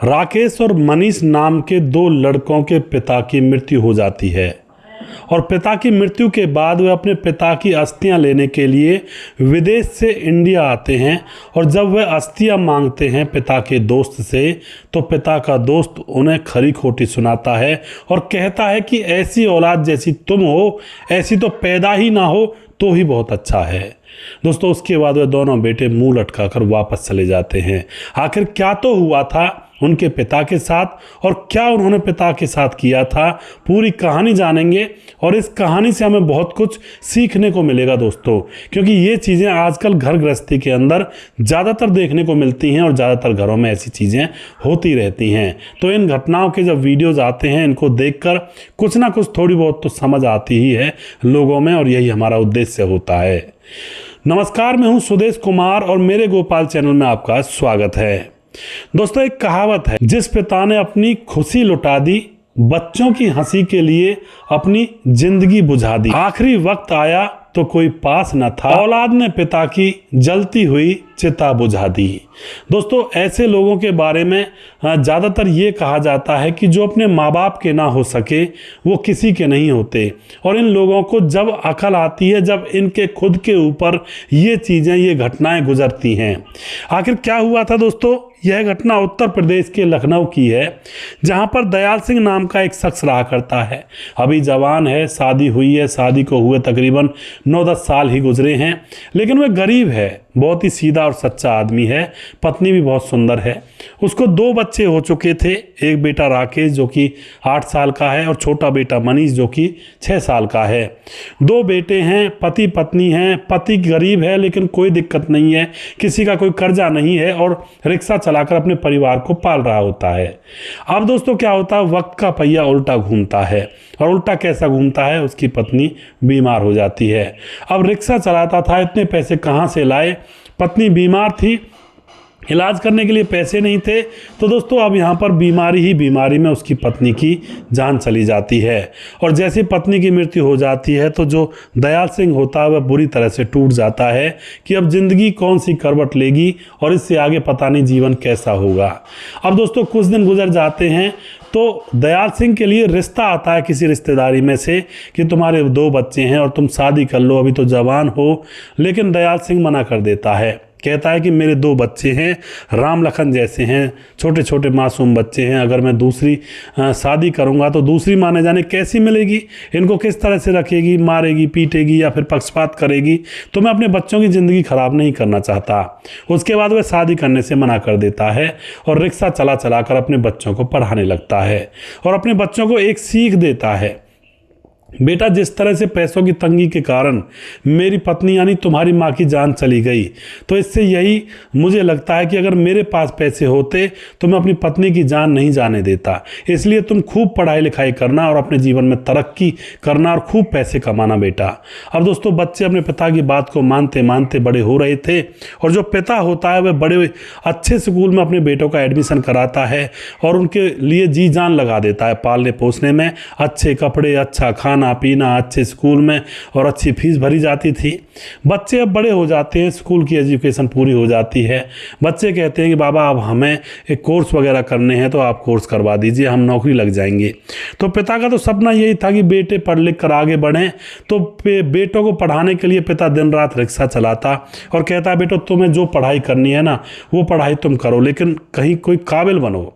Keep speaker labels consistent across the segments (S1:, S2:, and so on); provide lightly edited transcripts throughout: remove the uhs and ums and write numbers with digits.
S1: राकेश और मनीष नाम के दो लड़कों के पिता की मृत्यु हो जाती है और पिता की मृत्यु के बाद वे अपने पिता की अस्थियां लेने के लिए विदेश से इंडिया आते हैं। और जब वे अस्थियां मांगते हैं पिता के दोस्त से, तो पिता का दोस्त उन्हें खरी खोटी सुनाता है और कहता है कि ऐसी औलाद जैसी तुम हो, ऐसी तो पैदा ही ना हो तो ही बहुत अच्छा है। दोस्तों, उसके बाद वे दोनों बेटे मुंह लटकाकर वापस चले जाते हैं। आखिर क्या तो हुआ था उनके पिता के साथ और क्या उन्होंने पिता के साथ किया था, पूरी कहानी जानेंगे। और इस कहानी से हमें बहुत कुछ सीखने को मिलेगा दोस्तों, क्योंकि ये चीज़ें आजकल घर गृहस्थी के अंदर ज़्यादातर देखने को मिलती हैं और ज़्यादातर घरों में ऐसी चीज़ें होती रहती हैं। तो इन घटनाओं के जब वीडियोज़ आते हैं, इनको देखकर कुछ ना कुछ थोड़ी बहुत तो समझ आती ही है लोगों में, और यही हमारा उद्देश्य होता है। नमस्कार, मैं हूं सुदेश कुमार और मेरे गोपाल चैनल में आपका स्वागत है। दोस्तों, एक कहावत है, जिस पिता ने अपनी खुशी लुटा दी, बच्चों की हंसी के लिए अपनी जिंदगी बुझा दी, आखिरी वक्त आया तो कोई पास न था, औलाद ने पिता की जलती हुई चिता बुझा दी। दोस्तों, ऐसे लोगों के बारे में ज़्यादातर ये कहा जाता है कि जो अपने माँ बाप के ना हो सके वो किसी के नहीं होते। और इन लोगों को जब अकल आती है, जब इनके खुद के ऊपर ये चीज़ें, ये घटनाएं गुजरती हैं। आखिर क्या हुआ था दोस्तों? यह घटना उत्तर प्रदेश के लखनऊ की है, जहां पर दयाल सिंह नाम का एक शख्स रहा करता है। अभी जवान है, शादी हुई है, शादी को हुए तकरीबन 9-10 साल ही गुजरे हैं, लेकिन वह गरीब है, बहुत ही सीधा और सच्चा आदमी है। पत्नी भी बहुत सुंदर है। उसको 2 बच्चे हो चुके थे, एक बेटा राकेश जो कि 8 साल का है और छोटा बेटा मनीष जो कि 6 साल का है। 2 बेटे हैं, पति पत्नी हैं। पति गरीब है लेकिन कोई दिक्कत नहीं है, किसी का कोई कर्जा नहीं है और रिक्शा चलाकर अपने परिवार को पाल रहा होता है। अब दोस्तों क्या होता है, वक्त का पहिया उल्टा घूमता है। और उल्टा कैसा घूमता है, उसकी पत्नी बीमार हो जाती है। अब रिक्शा चलाता था, इतने पैसे कहाँ से लाए? पत्नी बीमार थी, इलाज करने के लिए पैसे नहीं थे। तो दोस्तों अब यहाँ पर बीमारी ही बीमारी में उसकी पत्नी की जान चली जाती है। और जैसे पत्नी की मृत्यु हो जाती है तो जो दयाल सिंह होता है वह बुरी तरह से टूट जाता है कि अब ज़िंदगी कौन सी करवट लेगी और इससे आगे पता नहीं जीवन कैसा होगा। अब दोस्तों कुछ दिन गुजर जाते हैं तो दयाल सिंह के लिए रिश्ता आता है किसी रिश्तेदारी में से कि तुम्हारे 2 बच्चे हैं और तुम शादी कर लो, अभी तो जवान हो। लेकिन दयाल सिंह मना कर देता है, कहता है कि मेरे 2 बच्चे हैं, राम लखन जैसे हैं, छोटे छोटे मासूम बच्चे हैं। अगर मैं दूसरी शादी करूंगा तो दूसरी माँ ने जाने कैसी मिलेगी, इनको किस तरह से रखेगी, मारेगी, पीटेगी या फिर पक्षपात करेगी। तो मैं अपने बच्चों की ज़िंदगी खराब नहीं करना चाहता। उसके बाद वह शादी करने से मना कर देता है और रिक्शा चला चला कर अपने बच्चों को पढ़ाने लगता है और अपने बच्चों को एक सीख देता है, बेटा जिस तरह से पैसों की तंगी के कारण मेरी पत्नी यानी तुम्हारी माँ की जान चली गई, तो इससे यही मुझे लगता है कि अगर मेरे पास पैसे होते तो मैं अपनी पत्नी की जान नहीं जाने देता। इसलिए तुम खूब पढ़ाई लिखाई करना और अपने जीवन में तरक्की करना और खूब पैसे कमाना बेटा। अब दोस्तों बच्चे अपने पिता की बात को मानते मानते बड़े हो रहे थे और जो पिता होता है वह बड़े अच्छे स्कूल में अपने बेटों का एडमिशन कराता है और उनके लिए जी जान लगा देता है पालने पोसने में। अच्छे कपड़े, अच्छा खाना पीना, अच्छे स्कूल में और अच्छी फीस भरी जाती थी। बच्चे अब बड़े हो जाते हैं, स्कूल की एजुकेशन पूरी हो जाती है। बच्चे कहते हैं कि बाबा अब हमें एक कोर्स वगैरह करने हैं तो आप कोर्स करवा दीजिए, हम नौकरी लग जाएंगे। तो पिता का तो सपना यही था कि बेटे पढ़ लिख कर आगे बढ़ें। तो बेटों को पढ़ाने के लिए पिता दिन रात रिक्शा चलाता और कहता बेटो तुम्हें जो पढ़ाई करनी है ना वो पढ़ाई तुम करो, लेकिन कहीं कोई काबिल बनो।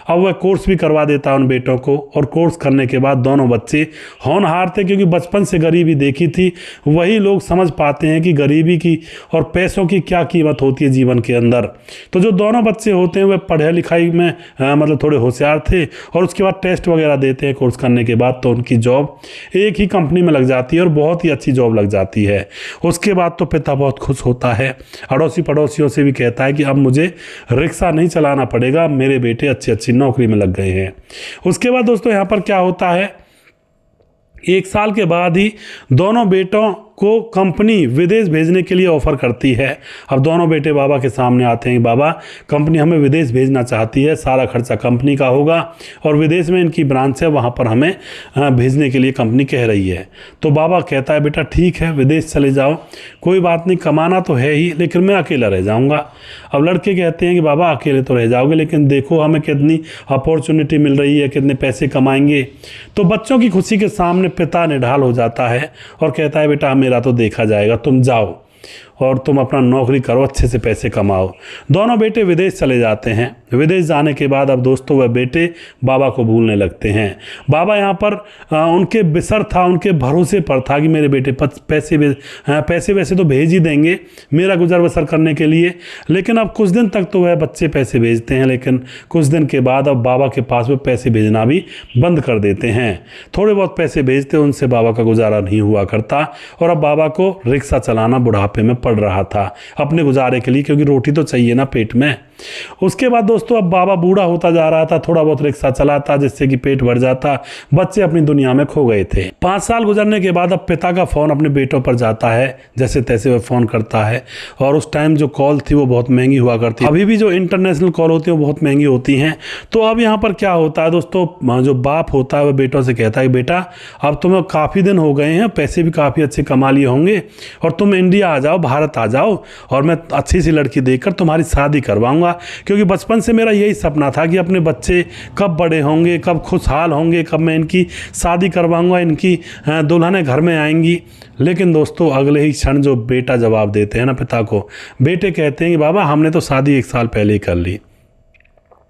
S1: अब वह कोर्स भी करवा देता उन बेटों को और कोर्स करने के बाद दोनों बच्चे होनहार थे, क्योंकि बचपन से गरीबी देखी थी। वही लोग समझ पाते हैं कि गरीबी की और पैसों की क्या कीमत होती है जीवन के अंदर। तो जो दोनों बच्चे होते हैं वे पढ़ाई लिखाई में मतलब थोड़े होशियार थे और उसके बाद टेस्ट वगैरह देते हैं कोर्स करने के बाद, तो उनकी जॉब एक ही कंपनी में लग जाती है और बहुत ही अच्छी जॉब लग जाती है। उसके बाद तो पिता बहुत खुश होता है, अड़ोसी पड़ोसियों से भी कहता है कि अब मुझे रिक्शा नहीं चलाना पड़ेगा, मेरे बेटे अच्छी अच्छी नौकरी में लग गए हैं। उसके बाद दोस्तों यहाँ पर क्या होता है, 1 साल के बाद ही दोनों बेटों को कंपनी विदेश भेजने के लिए ऑफ़र करती है। अब दोनों बेटे बाबा के सामने आते हैं, बाबा कंपनी हमें विदेश भेजना चाहती है, सारा खर्चा कंपनी का होगा और विदेश में इनकी ब्रांच है, वहाँ पर हमें भेजने के लिए कंपनी कह रही है। तो बाबा कहता है बेटा ठीक है विदेश चले जाओ, कोई बात नहीं, कमाना तो है ही, लेकिन मैं अकेला रह जाऊँगा। अब लड़के कहते हैं कि बाबा अकेले तो रह जाओगे, लेकिन देखो हमें कितनी अपॉर्चुनिटी मिल रही है, कितने पैसे कमाएंगे। तो बच्चों की खुशी के सामने पिता निढाल हो जाता है और कहता है बेटा मेरा तो देखा जाएगा, तुम जाओ और तुम अपना नौकरी करो, अच्छे से पैसे कमाओ। दोनों बेटे विदेश चले जाते हैं। विदेश जाने के बाद अब दोस्तों वह बेटे बाबा को भूलने लगते हैं। बाबा यहाँ पर उनके बिसर था, उनके भरोसे पर था कि मेरे बेटे पैसे वैसे तो भेज ही देंगे मेरा गुजर बसर करने के लिए, लेकिन अब कुछ दिन तक तो वह बच्चे पैसे भेजते हैं, लेकिन कुछ दिन के बाद अब बाबा के पास वो पैसे भेजना भी बंद कर देते हैं। थोड़े बहुत पैसे भेजते, उनसे बाबा का गुजारा नहीं हुआ करता और अब बाबा को रिक्शा चलाना बुढ़ापे में पड़ रहा था अपने गुजारे के लिए, क्योंकि रोटी तो चाहिए ना पेट में। उसके बाद दोस्तों अब बाबा बूढ़ा होता जा रहा था, थोड़ा बहुत रिक्शा चलाता जिससे कि पेट भर जाता, बच्चे अपनी दुनिया में खो गए थे। 5 साल गुजरने के बाद अब पिता का फोन अपने बेटों पर जाता है, जैसे तैसे वह फोन करता है और उस टाइम जो कॉल थी वो बहुत महंगी हुआ करती, अभी भी जो इंटरनेशनल कॉल होती है वो बहुत महंगी होती हैं। तो अब यहाँ पर क्या होता है दोस्तों, जो बाप होता है वह बेटों से कहता है बेटा अब तुम्हें काफ़ी दिन हो गए हैं, पैसे भी काफ़ी अच्छे कमा लिए होंगे और तुम इंडिया आ जाओ, भारत आ जाओ और मैं अच्छी सी लड़की देखकर तुम्हारी शादी करवाऊंगा, क्योंकि बचपन से मेरा यही सपना था कि अपने बच्चे कब बड़े होंगे, कब खुशहाल होंगे, कब मैं इनकी शादी करवाऊंगा, इनकी दुल्हनें घर में आएंगी। लेकिन दोस्तों अगले ही क्षण जो बेटा जवाब देते हैं ना पिता को, बेटे कहते हैं कि बाबा हमने तो शादी 1 साल पहले ही कर ली।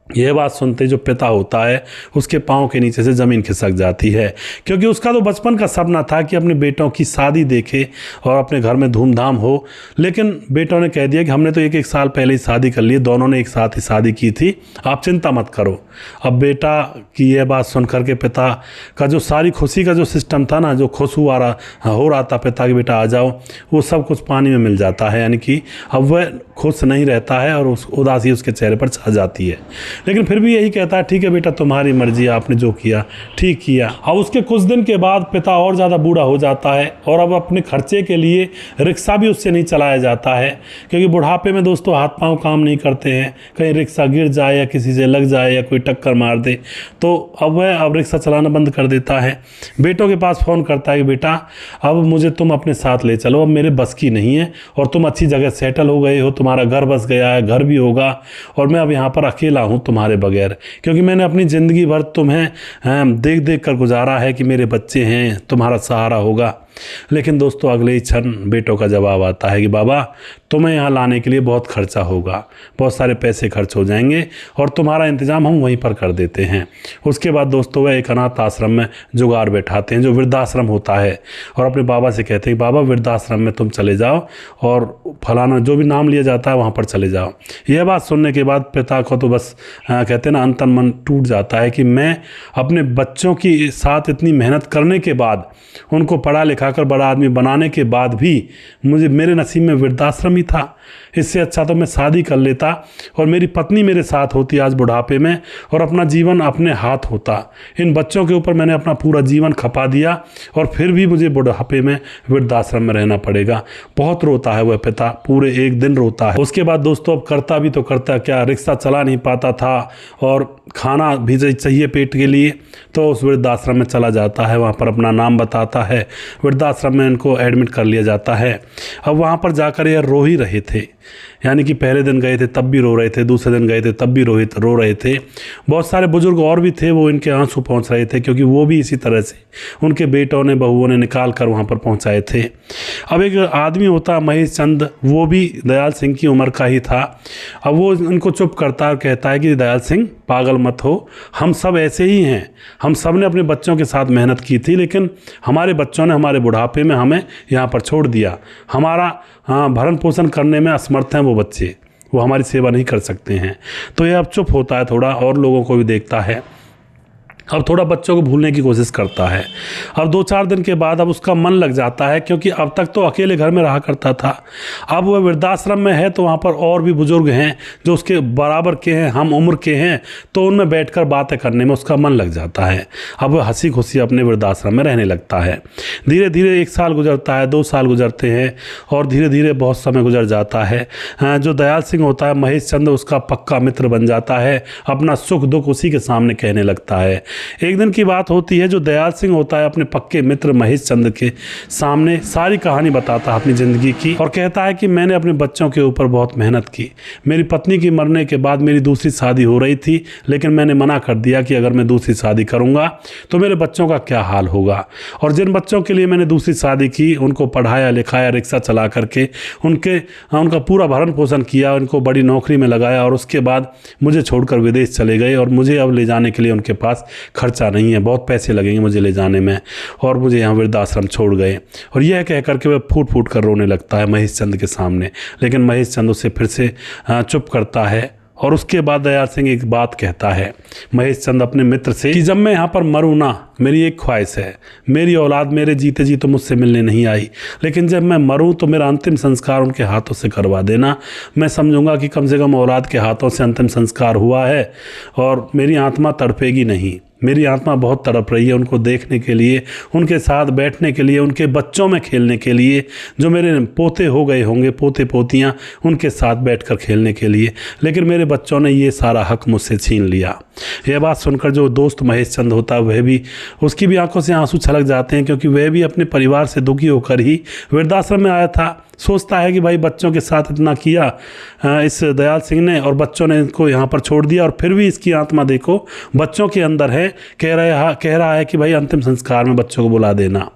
S1: यह बात सुनते जो पिता होता है उसके पाँव के नीचे से ज़मीन खिसक जाती है, क्योंकि उसका तो बचपन का सपना था कि अपने बेटों की शादी देखे और अपने घर में धूमधाम हो, लेकिन बेटों ने कह दिया कि हमने तो 1 साल पहले ही शादी कर ली, दोनों ने एक साथ ही शादी की थी, आप चिंता मत करो। अब बेटा की यह बात सुन करके पिता का जो सारी खुशी का जो सिस्टम था ना, जो खुश हो रहा था पिता कि बेटा आ जाओ, वो सब कुछ पानी में मिल जाता है, यानी कि अब वह खुश नहीं रहता है और उस उदासी उसके चेहरे पर छा जाती है। लेकिन फिर भी यही कहता है ठीक है बेटा तुम्हारी मर्जी, आपने जो किया ठीक किया। अब उसके कुछ दिन के बाद पिता और ज़्यादा बूढ़ा हो जाता है और अब अपने खर्चे के लिए रिक्शा भी उससे नहीं चलाया जाता है, क्योंकि बुढ़ापे में दोस्तों हाथ पांव काम नहीं करते हैं, कहीं रिक्शा गिर जाए या किसी से लग जाए या कोई टक्कर मार दे, तो अब वह रिक्शा चलाना बंद कर देता है। बेटों के पास फ़ोन करता है कि बेटा अब मुझे तुम अपने साथ ले चलो, अब मेरे बस की नहीं है और तुम अच्छी जगह सेटल हो गए हो, तुम्हारा घर बस गया है, घर भी होगा और मैं अब यहाँ पर अकेला हूँ तुम्हारे बगैर, क्योंकि मैंने अपनी ज़िंदगी भर तुम्हें देख देख कर गुजारा है कि मेरे बच्चे हैं, तुम्हारा सहारा होगा। लेकिन दोस्तों अगले ही क्षण बेटों का जवाब आता है कि बाबा तुम्हें यहाँ लाने के लिए बहुत खर्चा होगा, बहुत सारे पैसे खर्च हो जाएंगे और तुम्हारा इंतज़ाम हम वहीं पर कर देते हैं। उसके बाद दोस्तों वह एक अनाथ आश्रम में जुगाड़ बैठाते हैं, जो वृद्धाश्रम होता है, और अपने बाबा से कहते हैं बाबा वृद्धाश्रम में तुम चले जाओ और फलाना जो भी नाम लिया जाता है वहाँ पर चले जाओ। यह बात सुनने के बाद पिता को तो बस कहते हैं ना अंतन मन टूट जाता है कि मैं अपने बच्चों के साथ इतनी मेहनत करने के बाद, उनको पढ़ा लिखा कर बड़ा आदमी बनाने के बाद भी मुझे मेरे नसीब में वृद्धाश्रम ही था। इससे अच्छा तो मैं शादी कर लेता और मेरी पत्नी मेरे साथ होती आज बुढ़ापे में और अपना जीवन अपने हाथ होता। इन बच्चों के ऊपर मैंने अपना पूरा जीवन खपा दिया और फिर भी मुझे बुढ़ापे में वृद्धाश्रम में रहना पड़ेगा। बहुत रोता है वह पिता, पूरे 1 दिन रोता है। उसके बाद दोस्तों अब करता भी तो करता क्या, रिक्शा चला नहीं पाता था और खाना भी चाहिए पेट के लिए, तो उस वृद्धाश्रम में चला जाता है, वहाँ पर अपना नाम बताता है, वृद्धाश्रम में इनको एडमिट कर लिया जाता है। अब वहाँ पर जाकर यह रो ही रहे थे, यानी कि पहले दिन गए थे तब भी रो रहे थे, दूसरे दिन गए थे तब भी रो रहे थे। बहुत सारे बुजुर्ग और भी थे, वो इनके आंसू पहुंच रहे थे, क्योंकि वो भी इसी तरह से उनके बेटों ने बहुओं ने निकाल कर वहाँ पर पहुँचाए थे। अब एक आदमी होता महेश चंद, वो भी दयाल सिंह की उम्र का ही था। अब वो इनको चुप करता है और कहता है कि दयाल सिंह पागल मत हो, हम सब ऐसे ही हैं, हम सब ने अपने बच्चों के साथ मेहनत की थी, लेकिन हमारे बच्चों ने हमारे बुढ़ापे में हमें यहाँ पर छोड़ दिया। हमारा भरण पोषण करने में असमर्थ हैं वो बच्चे, वो हमारी सेवा नहीं कर सकते हैं। तो ये अब चुप होता है थोड़ा और लोगों को भी देखता है। अब थोड़ा बच्चों को भूलने की कोशिश करता है। अब 2-4 दिन के बाद अब उसका मन लग जाता है, क्योंकि अब तक तो अकेले घर में रहा करता था। अब वह वृद्धाश्रम में है तो वहाँ पर और भी बुजुर्ग हैं जो उसके बराबर के हैं, हम उम्र के हैं, तो उनमें बैठकर बातें करने में उसका मन लग जाता है। अब वह हंसी खुशी अपने वृद्धाश्रम में रहने लगता है। धीरे धीरे 1 साल गुजरता है, 2 साल गुजरते हैं और धीरे धीरे बहुत समय गुजर जाता है। जो दयाल सिंह होता है, महेश चंद उसका पक्का मित्र बन जाता है, अपना सुख दुख उसी के सामने कहने लगता है। एक दिन की बात होती है, जो दयाल सिंह होता है अपने पक्के मित्र महेश चंद के सामने सारी कहानी बताता है अपनी ज़िंदगी की, और कहता है कि मैंने अपने बच्चों के ऊपर बहुत मेहनत की। मेरी पत्नी की मरने के बाद मेरी दूसरी शादी हो रही थी, लेकिन मैंने मना कर दिया कि अगर मैं दूसरी शादी करूंगा तो मेरे बच्चों का क्या हाल होगा। और जिन बच्चों के लिए मैंने दूसरी शादी की, उनको पढ़ाया लिखाया, रिक्शा चला करके उनका पूरा भरण पोषण किया, उनको बड़ी नौकरी में लगाया, और उसके बाद मुझे छोड़कर विदेश चले गए और मुझे अब ले जाने के लिए उनके पास खर्चा नहीं है, बहुत पैसे लगेंगे मुझे ले जाने में, और मुझे यहाँ वृद्धाश्रम छोड़ गए। और यह कह करके वह फूट फूट कर रोने लगता है महेश चंद के सामने। लेकिन महेश चंद उसे फिर से चुप करता है। और उसके बाद दयाल सिंह एक बात कहता है महेश चंद अपने मित्र से कि जब मैं यहाँ पर मरूँ ना, मेरी एक ख्वाहिश है, मेरी औलाद मेरे जीते जी तो मुझसे मिलने नहीं आई, लेकिन जब मैं मरूँ तो मेरा अंतिम संस्कार उनके हाथों से करवा देना। मैं समझूंगा कि कम से कम औलाद के हाथों से अंतिम संस्कार हुआ है और मेरी आत्मा तड़पेगी नहीं। मेरी आत्मा बहुत तड़प रही है उनको देखने के लिए, उनके साथ बैठने के लिए, उनके बच्चों में खेलने के लिए, जो मेरे पोते हो गए होंगे, पोते पोतियाँ, उनके साथ बैठकर खेलने के लिए। लेकिन मेरे बच्चों ने ये सारा हक मुझसे छीन लिया। यह बात सुनकर जो दोस्त महेश चंद होता है, वह भी, उसकी भी आंखों से आंसू छलक जाते हैं, क्योंकि वह भी अपने परिवार से दुखी होकर ही वृद्धाश्रम में आया था। सोचता है कि भाई बच्चों के साथ इतना किया इस दयाल सिंह ने, और बच्चों ने इनको यहाँ पर छोड़ दिया, और फिर भी इसकी आत्मा देखो बच्चों के अंदर है, कह रहा है कि भाई अंतिम संस्कार में बच्चों को बुला देना।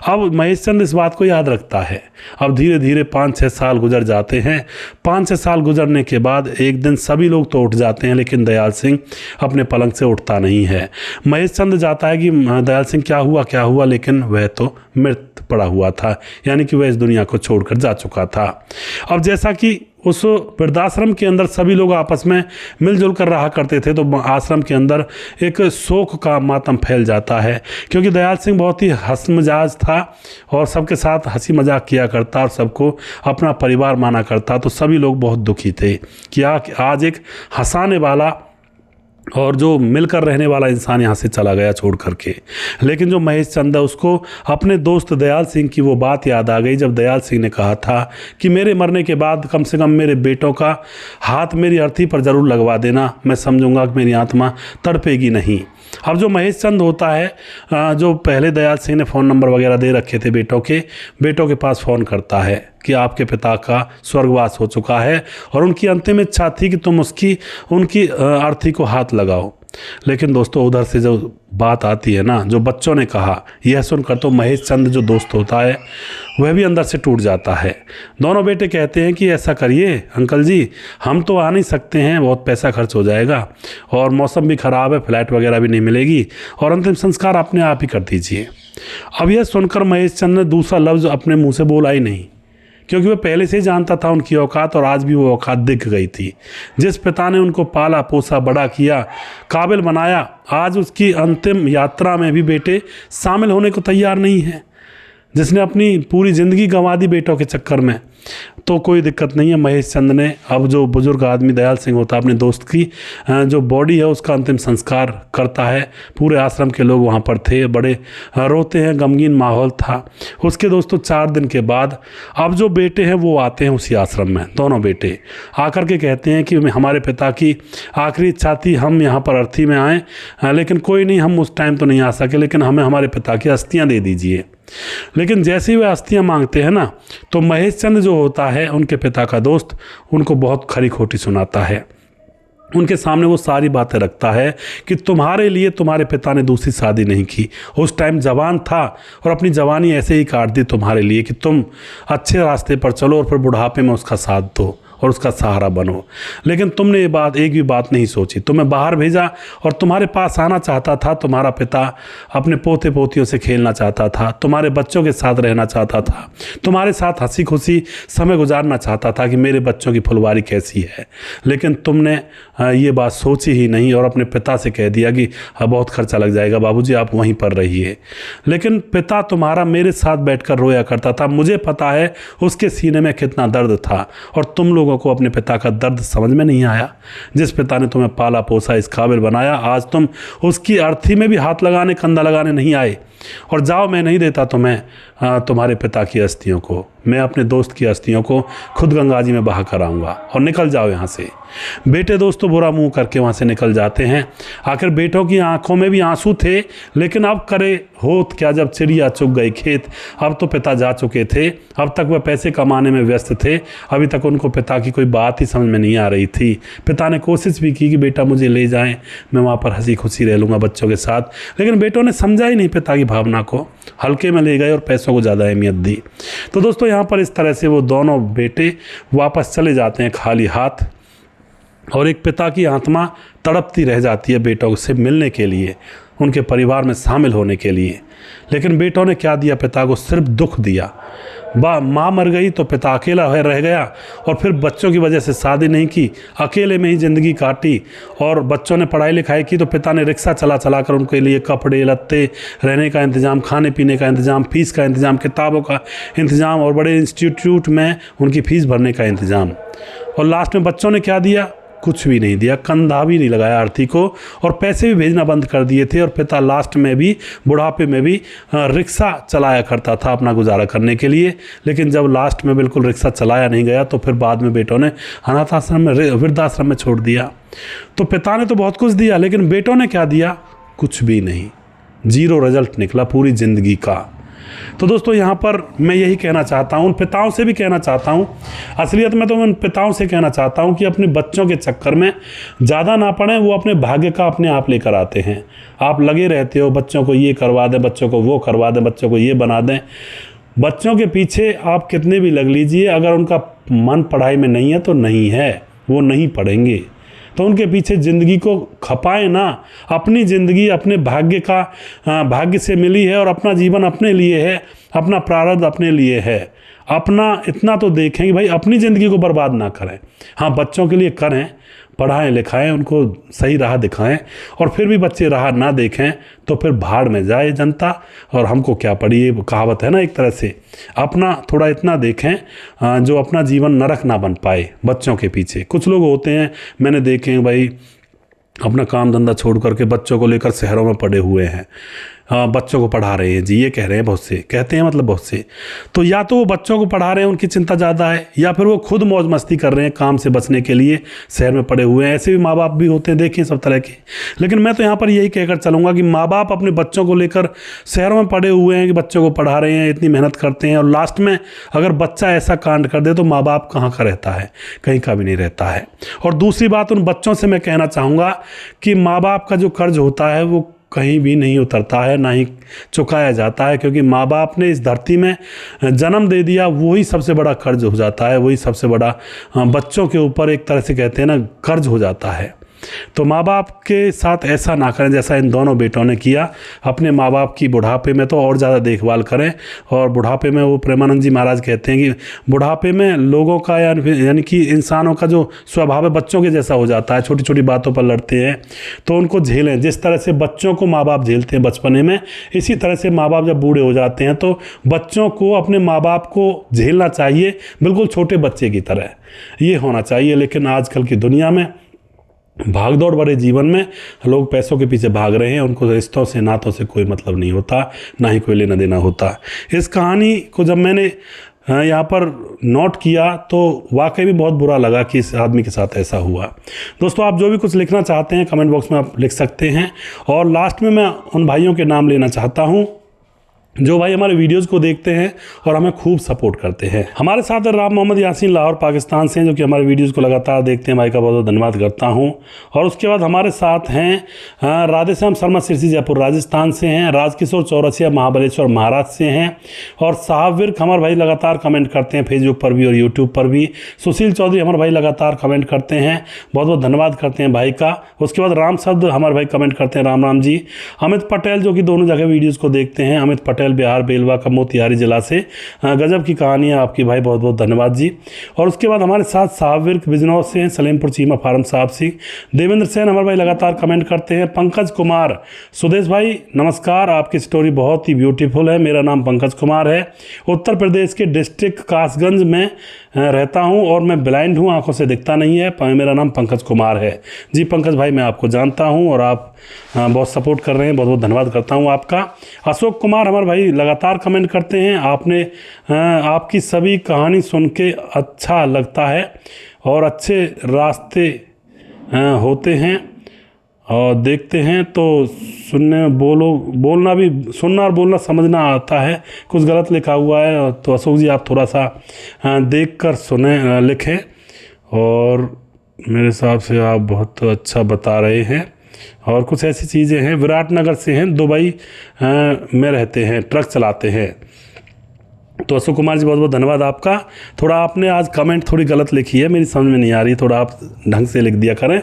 S1: अब महेश चंद इस बात को याद रखता है। अब धीरे धीरे 5-6 साल गुजर जाते हैं। 5-6 साल गुजरने के बाद एक दिन सभी लोग तो उठ जाते हैं, लेकिन दयाल सिंह अपने पलंग से उठता नहीं है। महेश चंद जाता है कि दयाल सिंह क्या हुआ, लेकिन वह तो मृत पड़ा हुआ था, यानी कि वह इस दुनिया को छोड़कर जा चुका था। अब जैसा कि उस वृद्धाश्रम के अंदर सभी लोग आपस में मिलजुल कर रहा करते थे, तो आश्रम के अंदर एक शोक का मातम फैल जाता है, क्योंकि दयाल सिंह बहुत ही हंस मिजाज था और सबके साथ हंसी मजाक किया करता और सबको अपना परिवार माना करता। तो सभी लोग बहुत दुखी थे कि आज एक हंसाने वाला और जो मिलकर रहने वाला इंसान यहाँ से चला गया छोड़ करके। लेकिन जो महेश चंद है, उसको अपने दोस्त दयाल सिंह की वो बात याद आ गई, जब दयाल सिंह ने कहा था कि मेरे मरने के बाद कम से कम मेरे बेटों का हाथ मेरी अर्थी पर ज़रूर लगवा देना, मैं समझूंगा कि मेरी आत्मा तड़पेगी नहीं। अब जो महेश चंद होता है, जो पहले दयाल सिंह ने फ़ोन नंबर वगैरह दे रखे थे बेटों के पास फ़ोन करता है कि आपके पिता का स्वर्गवास हो चुका है, और उनकी अंतिम इच्छा थी कि तुम उनकी अर्थी को हाथ लगाओ। लेकिन दोस्तों, उधर से जो बात आती है ना, जो बच्चों ने कहा, यह सुनकर तो महेश चंद जो दोस्त होता है वह भी अंदर से टूट जाता है। दोनों बेटे कहते हैं कि ऐसा करिए अंकल जी, हम तो आ नहीं सकते हैं, बहुत पैसा खर्च हो जाएगा और मौसम भी ख़राब है, फ्लैट वगैरह भी नहीं मिलेगी, और अंतिम संस्कार अपने आप ही कर दीजिए। अब यह सुनकर महेश चंद ने दूसरा लफ्ज़ अपने मुँह से बोला ही नहीं, क्योंकि वह पहले से ही जानता था उनकी औकात, और आज भी वो औकात दिख गई थी। जिस पिता ने उनको पाला पोसा बड़ा किया, काबिल बनाया, आज उसकी अंतिम यात्रा में भी बेटे शामिल होने को तैयार नहीं हैं। जिसने अपनी पूरी ज़िंदगी गंवा दी बेटों के चक्कर में, तो कोई दिक्कत नहीं है। महेश चंद ने अब जो बुजुर्ग आदमी दयाल सिंह होता है, अपने दोस्त की जो बॉडी है उसका अंतिम संस्कार करता है। पूरे आश्रम के लोग वहाँ पर थे, बड़े रोते हैं, गमगीन माहौल था। उसके दोस्तों 4 दिन के बाद अब जो बेटे हैं वो आते हैं उसी आश्रम में। दोनों बेटे आकर के कहते हैं कि हमारे पिता की आखिरी इच्छा थी हम यहाँ पर अर्थी में आएँ, लेकिन कोई नहीं, हम उस टाइम तो नहीं आ सके, लेकिन हमें हमारे पिता की अस्थियाँ दे दीजिए। लेकिन जैसे ही वे अस्थियाँ मांगते हैं ना, तो महेश चंद जो होता है उनके पिता का दोस्त, उनको बहुत खरी खोटी सुनाता है। उनके सामने वो सारी बातें रखता है कि तुम्हारे लिए तुम्हारे पिता ने दूसरी शादी नहीं की, उस टाइम जवान था और अपनी जवानी ऐसे ही काट दी तुम्हारे लिए कि तुम अच्छे रास्ते पर चलो और फिर बुढ़ापे में उसका साथ दो। और उसका सहारा बनो। लेकिन तुमने ये बात, एक भी बात नहीं सोची। तुम्हें बाहर भेजा और तुम्हारे पास आना चाहता था तुम्हारा पिता, अपने पोते पोतियों से खेलना चाहता था, तुम्हारे बच्चों के साथ रहना चाहता था, तुम्हारे साथ हंसी खुशी समय गुजारना चाहता था कि मेरे बच्चों की फुलवारी कैसी है। लेकिन तुमने ये बात सोची ही नहीं और अपने पिता से कह दिया कि बहुत खर्चा लग जाएगा बाबूजी, आप वहीं पर रहिए। लेकिन पिता तुम्हारा मेरे साथ बैठकर रोया करता था। मुझे पता है उसके सीने में कितना दर्द था और तुम लोगों को अपने पिता का दर्द समझ में नहीं आया। जिस पिता ने तुम्हें पाला पोसा, इस काबिल बनाया, आज तुम उसकी अर्थी में भी हाथ लगाने, कंधा लगाने नहीं आए। और जाओ, मैं नहीं देता तुम्हें तुम्हारे पिता की अस्थियों को, मैं अपने दोस्त की अस्थियों को खुद गंगा जी में बहा कर आऊँगा और निकल जाओ यहाँ से। बेटे दोस्तों बुरा मुंह करके वहाँ से निकल जाते हैं। आखिर बेटों की आंखों में भी आंसू थे, लेकिन अब करे होत क्या जब चिड़िया चुग गई खेत। अब तो पिता जा चुके थे, अब तक वह पैसे कमाने में व्यस्त थे, अभी तक उनको पिता की कोई बात ही समझ में नहीं आ रही थी। पिता ने कोशिश भी की कि बेटा मुझे ले जाएं, मैं वहाँ पर हंसी खुशी रह लूँगा बच्चों के साथ, लेकिन बेटों ने समझा ही नहीं पिता की भावना को, हल्के में ले गए और पैसों को ज़्यादा अहमियत दी। तो दोस्तों यहाँ पर इस तरह से वो दोनों बेटे वापस चले जाते हैं खाली हाथ, और एक पिता की आत्मा तड़पती रह जाती है बेटों से मिलने के लिए, उनके परिवार में शामिल होने के लिए। लेकिन बेटों ने क्या दिया पिता को? सिर्फ दुख दिया। माँ मर गई तो पिता अकेला रह गया, और फिर बच्चों की वजह से शादी नहीं की, अकेले में ही ज़िंदगी काटी। और बच्चों ने पढ़ाई लिखाई की तो पिता ने रिक्शा चला चला कर उनके लिए कपड़े लत्ते, रहने का इंतज़ाम, खाने पीने का इंतज़ाम, फीस का इंतज़ाम, किताबों का इंतज़ाम और बड़े इंस्टीट्यूट में उनकी फ़ीस भरने का इंतज़ाम। और लास्ट में बच्चों ने क्या दिया? कुछ भी नहीं दिया, कंधा भी नहीं लगाया आरती को, और पैसे भी भेजना बंद कर दिए थे। और पिता लास्ट में भी, बुढ़ापे में भी रिक्शा चलाया करता था अपना गुजारा करने के लिए। लेकिन जब लास्ट में बिल्कुल रिक्शा चलाया नहीं गया तो फिर बाद में बेटों ने अनाथ आश्रम में, वृद्धाश्रम में छोड़ दिया। तो पिता ने तो बहुत कुछ दिया, लेकिन बेटों ने क्या दिया? कुछ भी नहीं। 0 रिजल्ट निकला पूरी ज़िंदगी का। तो दोस्तों यहाँ पर मैं यही कहना चाहता हूँ, उन पिताओं से भी कहना चाहता हूँ, असलियत में तो मैं उन पिताओं से कहना चाहता हूँ कि अपने बच्चों के चक्कर में ज़्यादा ना पड़ें। वो अपने भाग्य का अपने आप लेकर आते हैं। आप लगे रहते हो बच्चों को ये करवा दें, बच्चों को वो करवा दें, बच्चों को ये बना दें। बच्चों के पीछे आप कितने भी लग लीजिए, अगर उनका मन पढ़ाई में नहीं है तो नहीं है, वो नहीं पढ़ेंगे। तो उनके पीछे ज़िंदगी को खपाएं ना। अपनी ज़िंदगी अपने भाग्य का, भाग्य से मिली है, और अपना जीवन अपने लिए है, अपना प्रारब्ध अपने लिए है। अपना इतना तो देखें कि भाई अपनी ज़िंदगी को बर्बाद ना करें। हाँ, बच्चों के लिए करें, पढ़ाएं लिखाएं, उनको सही राह दिखाएं, और फिर भी बच्चे राह ना देखें तो फिर भाड़ में जाए जनता, और हमको क्या पड़ी। ये कहावत है ना एक तरह से। अपना थोड़ा इतना देखें जो अपना जीवन नरक ना बन पाए बच्चों के पीछे। कुछ लोग होते हैं, मैंने देखे हैं भाई, अपना काम धंधा छोड़ करके बच्चों को लेकर शहरों में पड़े हुए हैं, बच्चों को पढ़ा रहे हैं जी, ये कह रहे हैं बहुत से, कहते हैं मतलब बहुत से। तो या तो वो बच्चों को पढ़ा रहे हैं, उनकी चिंता ज़्यादा है, या फिर वो खुद मौज मस्ती कर रहे हैं काम से बचने के लिए, शहर में पड़े हुए हैं। ऐसे भी माँ बाप भी होते हैं, देखिए सब तरह के। लेकिन मैं तो यहाँ पर यही कहकर चलूँगा कि माँ बाप अपने बच्चों को लेकर शहरों में पड़े हुए हैं, कि बच्चों को पढ़ा रहे हैं, इतनी मेहनत करते हैं, और लास्ट में अगर बच्चा ऐसा कांड कर दे तो माँ बाप कहाँ का रहता है? कहीं का भी नहीं रहता है। और दूसरी बात, उन बच्चों से मैं कहना चाहूँगा कि माँ बाप का जो कर्ज होता है वो कहीं भी नहीं उतरता है, ना ही चुकाया जाता है, क्योंकि माँ बाप ने इस धरती में जन्म दे दिया, वही सबसे बड़ा कर्ज हो जाता है, वही सबसे बड़ा बच्चों के ऊपर एक तरह से कहते हैं ना कर्ज हो जाता है। तो माँ बाप के साथ ऐसा ना करें जैसा इन दोनों बेटों ने किया। अपने माँ बाप की बुढ़ापे में तो और ज़्यादा देखभाल करें। और बुढ़ापे में, वो प्रेमानंद जी महाराज कहते हैं कि बुढ़ापे में लोगों का यानी कि इंसानों का जो स्वभाव है बच्चों के जैसा हो जाता है, छोटी छोटी बातों पर लड़ते हैं। तो उनको झेलें, जिस तरह से बच्चों को माँ बाप झेलते हैं बचपने में, इसी तरह से माँ बाप जब बूढ़े हो जाते हैं तो बच्चों को अपने माँ बाप को झेलना चाहिए, बिल्कुल छोटे बच्चे की तरह ये होना चाहिए। लेकिन आजकल की दुनिया में, भागदौड़ भरे जीवन में लोग पैसों के पीछे भाग रहे हैं, उनको रिश्तों से, नातों से कोई मतलब नहीं होता, ना ही कोई लेना देना होता। इस कहानी को जब मैंने यहाँ पर नोट किया तो वाकई में बहुत बुरा लगा कि इस आदमी के साथ ऐसा हुआ। दोस्तों, आप जो भी कुछ लिखना चाहते हैं कमेंट बॉक्स में आप लिख सकते हैं। और लास्ट में मैं उन भाइयों के नाम लेना चाहता हूँ जो भाई हमारे वीडियोस को देखते हैं और हमें खूब सपोर्ट करते हैं। हमारे साथ राम मोहम्मद यासीन लाहौर पाकिस्तान से हैं, जो कि हमारे वीडियोस को लगातार देखते हैं। भाई का बहुत बहुत धन्यवाद करता हूं। और उसके बाद हमारे साथ हैं राधेश्याम शर्मा सिरसी जयपुर राजस्थान से हैं, राजकिशोर चौरसिया महाबलेश्वर महाराष्ट्र से हैं, और साहब विर्क हमारे भाई लगातार कमेंट करते हैं फेसबुक पर भी और यूट्यूब पर भी। सुशील चौधरी हमारे भाई लगातार कमेंट करते हैं, बहुत बहुत धन्यवाद करते हैं भाई का। उसके बाद राम शब्द हमारे भाई कमेंट करते हैं, राम राम जी। अमित पटेल जो कि दोनों जगह वीडियोज़ को देखते हैं, अमित पटेल बिहार बेलवा का मोतिहारी जिला से, गजब की कहानी है आपकी भाई, बहुत बहुत धन्यवाद जी। और उसके बाद हमारे साथ साहब विर्क बिजनौर से हैं, सलेमपुर चीमा फार्म साहब सिंह। देवेंद्र सेन हमारे भाई लगातार कमेंट करते हैं। पंकज कुमार, सुदेश भाई नमस्कार, आपकी स्टोरी बहुत ही ब्यूटीफुल है। मेरा नाम पंकज कुमार है, उत्तर प्रदेश के डिस्ट्रिक्ट कासगंज में रहता हूं और मैं ब्लाइंड हूं, आंखों से दिखता नहीं है। मेरा नाम पंकज कुमार है जी। पंकज भाई मैं आपको जानता हूं और आप बहुत सपोर्ट कर रहे हैं, बहुत बहुत धन्यवाद करता हूं आपका। अशोक कुमार हमारे भाई लगातार कमेंट करते हैं, आपकी सभी कहानी सुन के अच्छा लगता है और अच्छे रास्ते होते हैं और देखते हैं तो सुनना और बोलना समझना आता है। कुछ गलत लिखा हुआ है तो अशोक जी आप थोड़ा सा देख कर सुने लिखें, और मेरे हिसाब से आप बहुत अच्छा बता रहे हैं। और कुछ ऐसी चीज़ें हैं, विराटनगर से हैं, दुबई में रहते हैं, ट्रक चलाते हैं। तो अशोक कुमार जी बहुत बहुत धन्यवाद आपका। थोड़ा आपने आज कमेंट थोड़ी गलत लिखी है, मेरी समझ में नहीं आ रही, थोड़ा आप ढंग से लिख दिया करें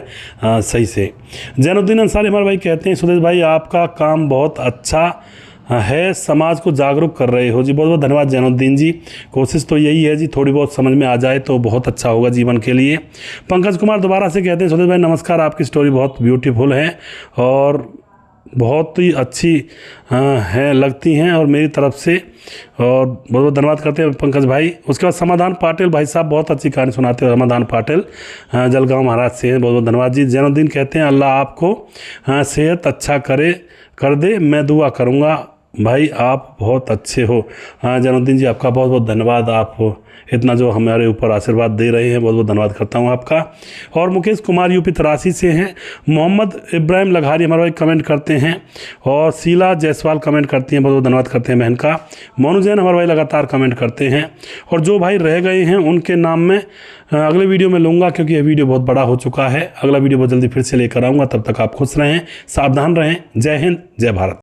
S1: सही से। जैनुद्दीन अंसारी हमारे भाई कहते हैं, सुदेश भाई आपका काम बहुत अच्छा है, समाज को जागरूक कर रहे हो जी। बहुत बहुत धन्यवाद जैनुद्दीन जी। कोशिश तो यही है जी, थोड़ी बहुत समझ में आ जाए तो बहुत अच्छा होगा जीवन के लिए। पंकज कुमार दोबारा से कहते हैं, सुदेश भाई नमस्कार, आपकी स्टोरी बहुत ब्यूटीफुल है और बहुत ही अच्छी है लगती हैं और मेरी तरफ से, और बहुत बहुत धन्यवाद करते हैं पंकज भाई। उसके बाद समाधान पाटिल भाई साहब बहुत अच्छी कहानी सुनाते हैं, समाधान पाटिल जलगांव महाराष्ट्र से हैं, बहुत बहुत धन्यवाद जी। जैनुद्दीन कहते हैं, अल्लाह आपको सेहत अच्छा कर दे, मैं दुआ करूँगा भाई, आप बहुत अच्छे हो। जैनुद्दीन जी आपका बहुत बहुत धन्यवाद, आप इतना जो हमारे ऊपर आशीर्वाद दे रहे हैं, बहुत बहुत धन्यवाद करता हूं आपका। और मुकेश कुमार यूपी तरासी से हैं। मोहम्मद इब्राहिम लघारी हमारे भाई कमेंट करते हैं, और शीला जायसवाल कमेंट करती हैं, बहुत बहुत धन्यवाद करते हैं बहन का। मोनू जैन हमारे भाई लगातार कमेंट करते हैं, और जो भाई रह गए हैं उनके नाम में अगले वीडियो में लूँगा, क्योंकि यह वीडियो बहुत बड़ा हो चुका है। अगला वीडियो बहुत जल्दी फिर से लेकर आऊँगा, तब तक आप खुश रहें, सावधान रहें। जय हिंद, जय भारत।